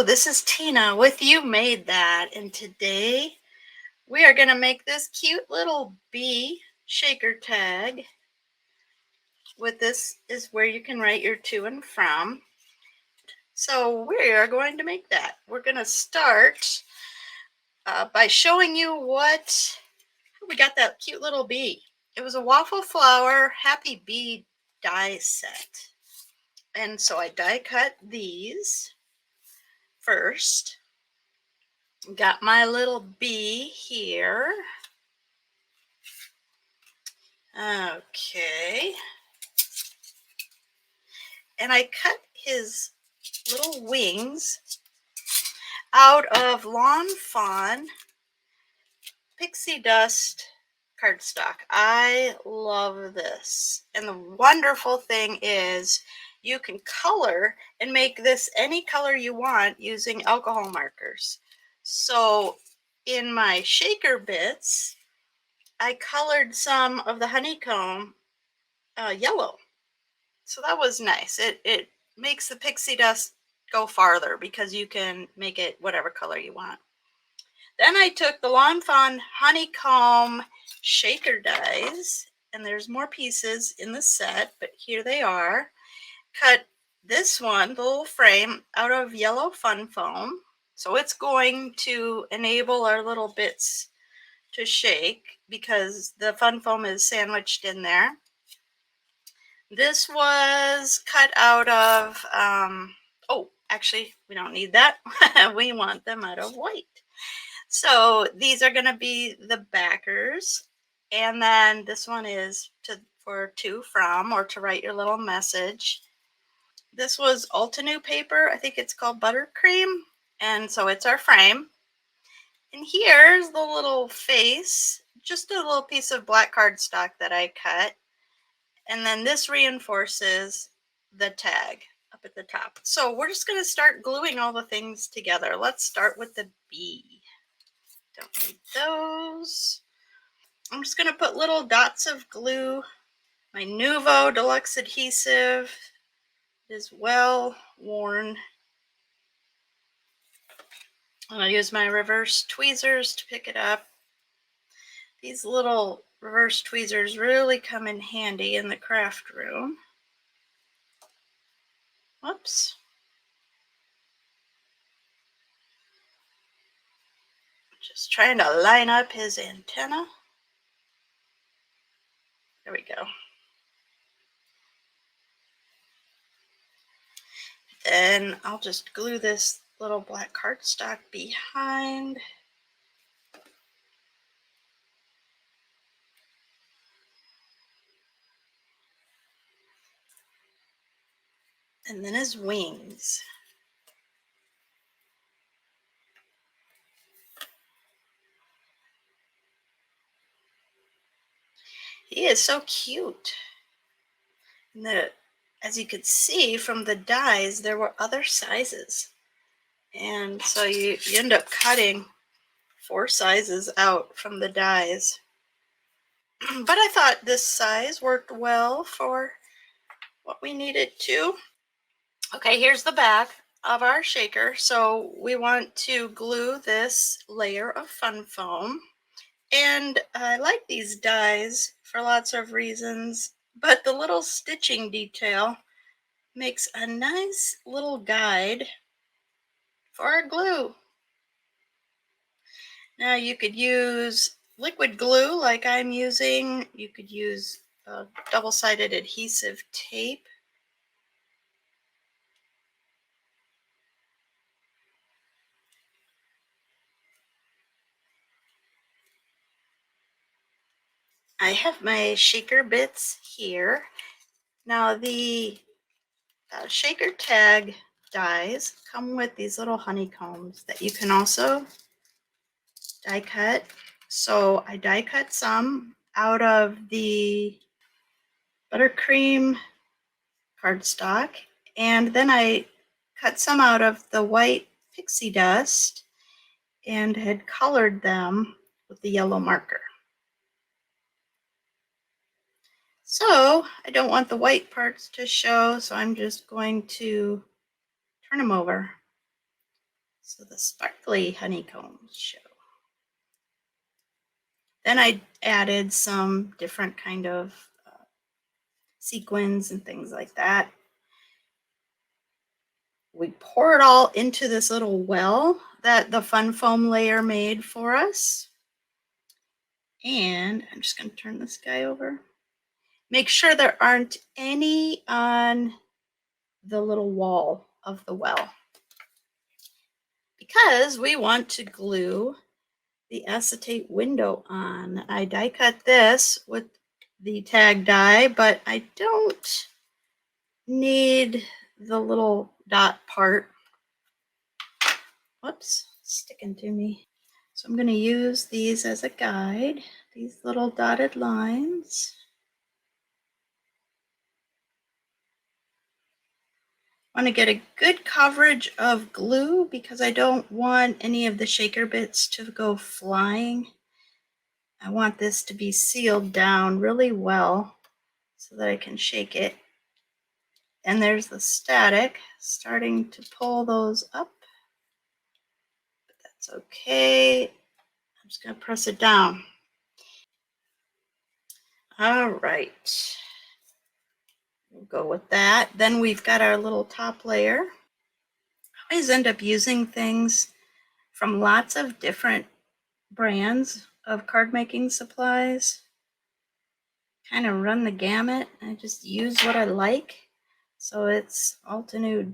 this is Tina with You Made That, and today we are going to make this cute little bee shaker tag. With this is where you can write your to and from. So we are going to make that. We're going to start by showing you what we got. That cute little bee. It was a Waffle Flower Happy Bee die set. And so I die cut these first. Got my little bee here. Okay. And I cut his little wings out of Lawn Fawn pixie dust cardstock. I love this. And the wonderful thing is you can color and make this any color you want using alcohol markers. So in my shaker bits, I colored some of the honeycomb yellow. So that was nice. It makes the pixie dust go farther because you can make it whatever color you want. Then I took the Lawn Fawn honeycomb shaker dies, and there's more pieces in the set, but here they are. Cut this one, the little frame, out of yellow fun foam. So it's going to enable our little bits to shake because the fun foam is sandwiched in there. This was cut out of, oh, actually, we don't need that. We want them out of white. So these are going to be the backers. And then this one is for to, from, or to write your little message. This was Altenew paper. I think it's called buttercream. And so it's our frame. And here's the little face, just a little piece of black cardstock that I cut. And then this reinforces the tag up at the top. So we're just going to start gluing all the things together. Let's start with the bee. Don't need those. I'm just going to put little dots of glue. My Nuvo Deluxe adhesive is well worn. I'm going to use my reverse tweezers to pick it up. These little reverse tweezers really come in handy in the craft room. Whoops. Just trying to line up his antenna. There we go. Then I'll just glue this little black cardstock behind. And then his wings. He is so cute. And as you could see from the dies, there were other sizes. And so you end up cutting 4 sizes out from the dies. But I thought this size worked well for what we needed to. Okay, here's the back of our shaker. So we want to glue this layer of fun foam. And I like these dies for lots of reasons, but the little stitching detail makes a nice little guide for our glue. Now you could use liquid glue like I'm using. You could use double-sided adhesive tape. I have my shaker bits here. Now the shaker tag dies come with these little honeycombs that you can also die cut. So I die cut some out of the buttercream cardstock, and then I cut some out of the white pixie dust and had colored them with the yellow marker. So I don't want the white parts to show, so I'm just going to turn them over. so the sparkly honeycombs show. Then I added some different kind of sequins and things like that. We pour it all into this little well that the fun foam layer made for us. And I'm just going to turn this guy over. Make sure there aren't any on the little wall of the well, because we want to glue the acetate window on. I die cut this with the tag die, but I don't need the little dot part. Whoops, sticking to me. So I'm going to use these as a guide, these little dotted lines. I want to get a good coverage of glue because I don't want any of the shaker bits to go flying. I want this to be sealed down really well so that I can shake it. And there's the static starting to pull those up, but that's okay. I'm just going to press it down. All right, we'll go with that. Then we've got our little top layer. I always end up using things from lots of different brands of card making supplies. Kind of run the gamut. I just use what I like. So it's Altenew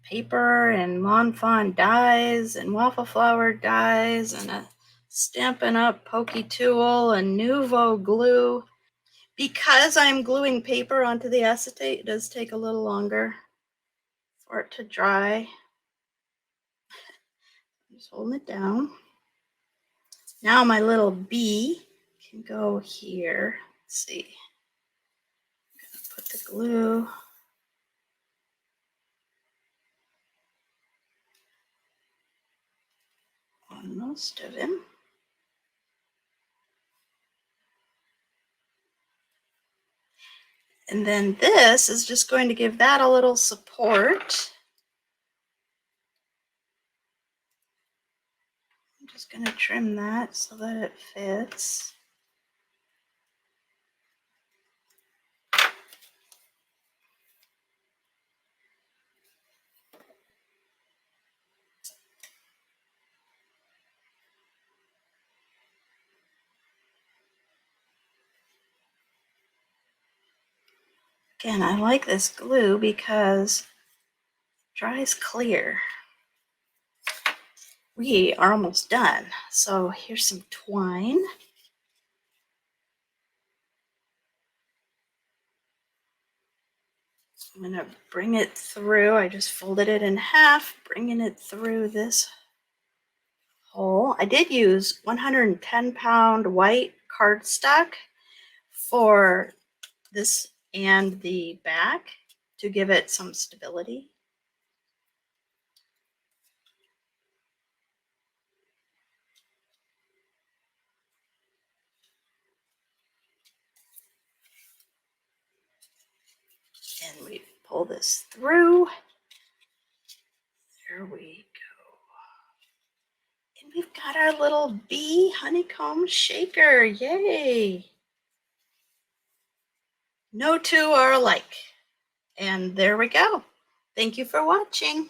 paper and Lawn Fawn dies and Waffle Flower dies and a Stampin' Up! Pokey tool and Nouveau glue. Because I'm gluing paper onto the acetate, it does take a little longer for it to dry. I'm just holding it down. Now my little bee can go here. Let's see. I'm going to put the glue on most of him. And then this is just going to give that a little support. I'm just going to trim that so that it fits. Again, I like this glue because it dries clear. We are almost done. So here's some twine. I'm going to bring it through. I just folded it in half, bringing it through this hole. I did use 110-pound white cardstock for this and the back to give it some stability. And we pull this through. There we go. And we've got our little bee honeycomb shaker. Yay! No two are alike. And there we go. Thank you for watching.